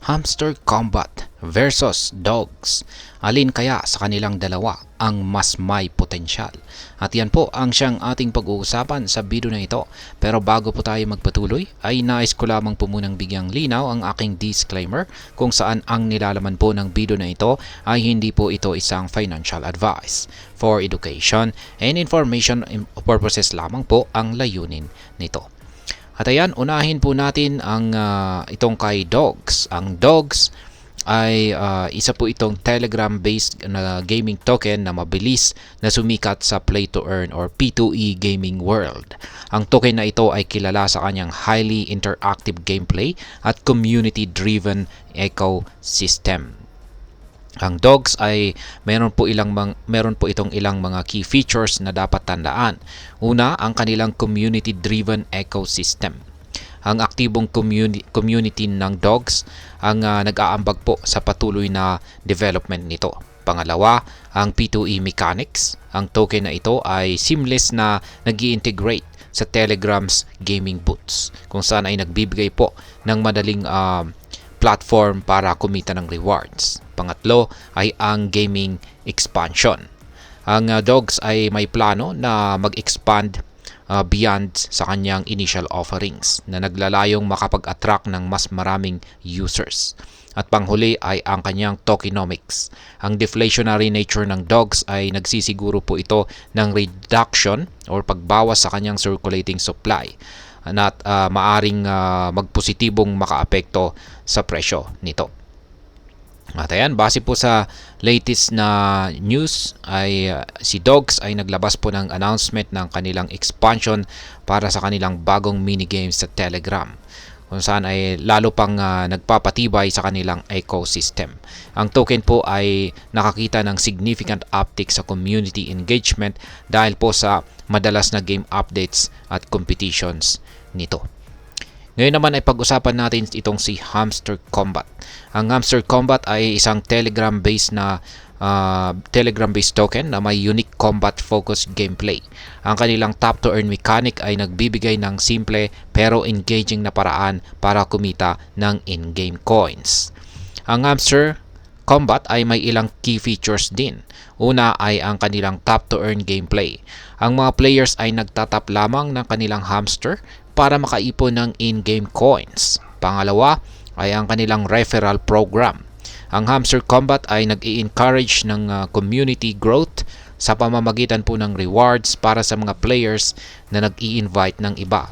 Hamster Combat versus Dogs. Alin kaya sa kanilang dalawa ang mas may potensyal? At yan po ang siyang ating pag-uusapan sa video na ito. Pero bago po tayo magpatuloy, ay nais ko lamang po munang bigyang linaw ang aking disclaimer kung saan ang nilalaman po ng video na ito ay hindi po ito isang financial advice. For education and information purposes lamang po ang layunin nito. At ayan, unahin po natin ang itong kay Dogs. Ang Dogs ay isa po itong Telegram-based na gaming token na mabilis na sumikat sa Play to Earn or P2E gaming world. Ang token na ito ay kilala sa kanyang highly interactive gameplay at community-driven ecosystem. Ang Dogs ay meron po itong ilang mga key features na dapat tandaan. Una, ang kanilang community-driven ecosystem. Ang aktibong community ng Dogs ang nag-aambag po sa patuloy na development nito. Pangalawa, ang P2E mechanics. Ang token na ito ay seamless na nag-i-integrate sa Telegram's gaming boots, kung saan ay nagbibigay po ng madaling platform para kumita ng rewards. Pangatlo ay ang gaming expansion. Ang Dogs ay may plano na mag-expand beyond sa kanyang initial offerings na naglalayong makapag-attract ng mas maraming users. At panghuli ay ang kanyang tokenomics. Ang deflationary nature ng Dogs ay nagsisiguro po ito ng reduction or pagbawas sa kanyang circulating supply at maaring magpositibong makaapekto sa presyo nito. At ayan, base po sa latest na news ay si Dogs ay naglabas po ng announcement ng kanilang expansion para sa kanilang bagong minigame sa Telegram, kung saan ay lalo pang nagpapatibay sa kanilang ecosystem. Ang token po ay nakakita ng significant uptick sa community engagement dahil po sa madalas na game updates at competitions nito. Ngayon naman ay pag-usapan natin itong si Hamster Combat. Ang Hamster Combat ay isang Telegram-based token na may unique combat-focused gameplay. Ang kanilang tap-to-earn mechanic ay nagbibigay ng simple pero engaging na paraan para kumita ng in-game coins. Ang Hamster Combat ay may ilang key features din. Una ay ang kanilang tap-to-earn gameplay. Ang mga players ay nagtatap lamang ng kanilang hamster para makaipon ng in-game coins. Pangalawa ay ang kanilang referral program. Ang Hamster Combat ay nag-i-encourage ng community growth sa pamamagitan po ng rewards para sa mga players na nag-i-invite ng iba.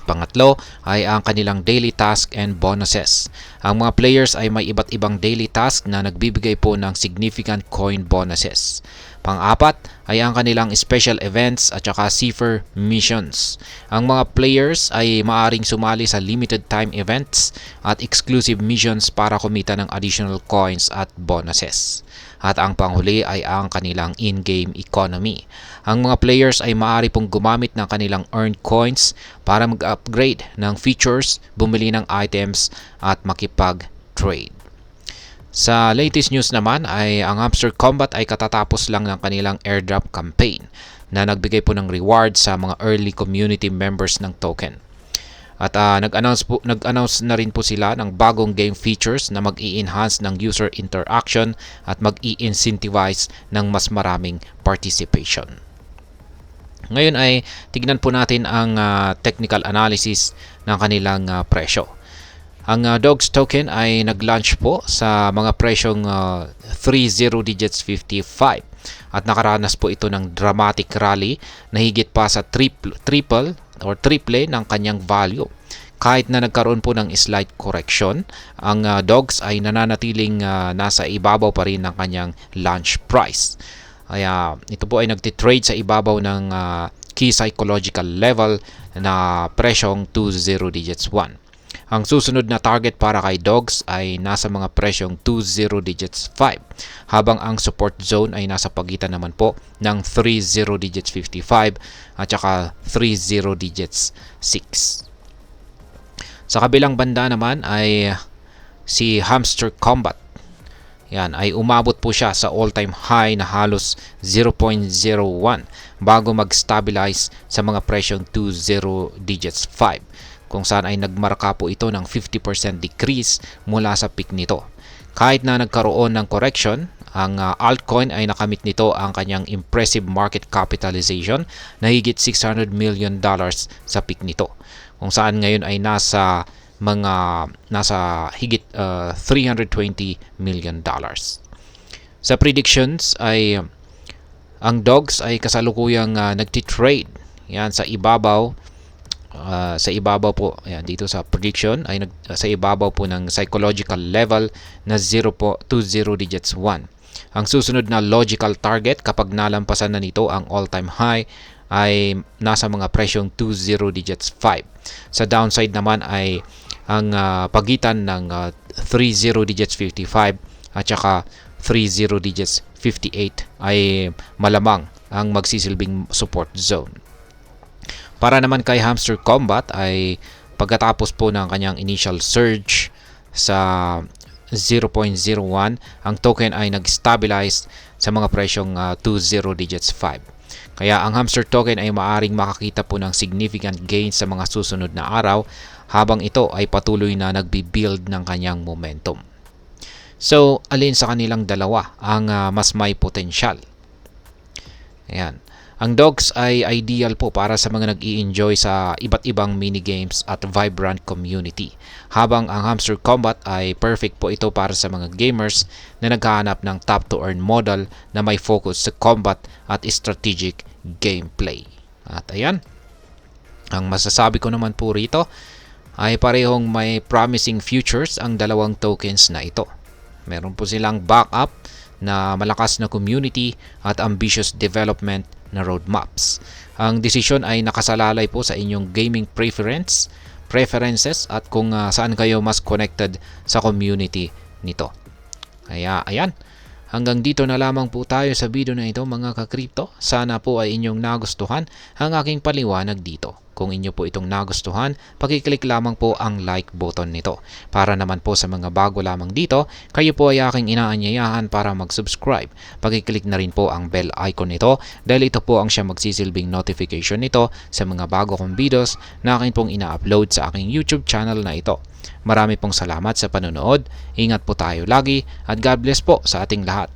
Pangatlo ay ang kanilang daily task and bonuses. Ang mga players ay may iba't ibang daily task na nagbibigay po ng significant coin bonuses. Pang-apat ay ang kanilang special events at saka Cipher missions. Ang mga players ay maaring sumali sa limited time events at exclusive missions para kumita ng additional coins at bonuses. At ang panghuli ay ang kanilang in-game economy. Ang mga players ay maaari pong gumamit ng kanilang earned coins para mag-upgrade ng features, bumili ng items at makipag-trade. Sa latest news naman ay ang Hamster Combat ay katatapos lang ng kanilang airdrop campaign na nagbigay po ng reward sa mga early community members ng token. At nag-announce na rin po sila ng bagong game features na mag-i-enhance ng user interaction at mag-i-incentivize ng mas maraming participation. Ngayon ay tignan po natin ang technical analysis ng kanilang presyo. Ang Dogs token ay nag-launch po sa mga presyong 30 digits 55 at nakaranas po ito ng dramatic rally na higit pa sa triple ng kanyang value. Kahit na nagkaroon po ng slight correction, ang Dogs ay nananatiling nasa ibabaw pa rin ng kanyang launch price. Kaya ito po ay nagtitrade sa ibabaw ng key psychological level na presyong 20 digits 1. Ang susunod na target para kay Dogs ay nasa mga presyong 20 digits 5, habang ang support zone ay nasa pagitan naman po ng 30 digits 55 at saka 30 digits 6. Sa kabilang banda naman ay si Hamster Combat. Yan ay umabot po siya sa all-time high na halos 0.01 bago mag-stabilize sa mga presyong 20 digits 5. kung saan ay nagmarka po ito ng 50% decrease mula sa peak nito. Kahit na nagkaroon ng correction, ang altcoin ay nakamit nito ang kanyang impressive market capitalization na higit $600 million sa peak nito, kung saan ngayon ay nasa higit $320 million. Sa predictions ay ang dogs ay kasalukuyang nagtitrade yan sa ibabaw po, ayan, dito sa prediction ay sa ibabaw po ng psychological level na 0 po to 0 digits 1. Ang susunod na logical target kapag nalampasan na nito ang all-time high ay nasa mga presyong 20 digits 5. Sa downside naman ay ang pagitan ng 30 digits 55 at saka 30 digits 58 ay malamang ang magsisilbing support zone. Para naman kay Hamster Combat ay pagkatapos po ng kanyang initial surge sa 0.01, ang token ay nag-stabilize sa mga presyong 20 digits 5. Kaya ang Hamster token ay maaring makakita po ng significant gains sa mga susunod na araw habang ito ay patuloy na nagbi-build ng kanyang momentum. So, alin sa kanilang dalawa ang mas may potensyal? Ayan. Ang dogs ay ideal po para sa mga nag-i-enjoy sa iba't ibang minigames at vibrant community. Habang ang Hamster Combat ay perfect po ito para sa mga gamers na naghahanap ng top-to-earn model na may focus sa combat at strategic gameplay. At ayan, ang masasabi ko naman po rito ay parehong may promising futures ang dalawang tokens na ito. Meron po silang backup na malakas na community at ambitious development na roadmaps. Ang desisyon ay nakasalalay po sa inyong gaming preferences at kung saan kayo mas connected sa community nito. Kaya ayan, hanggang dito na lamang po tayo sa video na ito mga ka-crypto. Sana po ay inyong nagustuhan ang aking paliwanag dito. Kung inyo po itong nagustuhan, pakiclick lamang po ang like button nito. Para naman po sa mga bago lamang dito, kayo po ay aking inaanyayahan para mag-subscribe. Pakiclick na rin po ang bell icon nito dahil ito po ang siya magsisilbing notification nito sa mga bago kong videos na akin pong ina-upload sa aking YouTube channel na ito. Marami pong salamat sa panonood. Ingat po tayo lagi at God bless po sa ating lahat.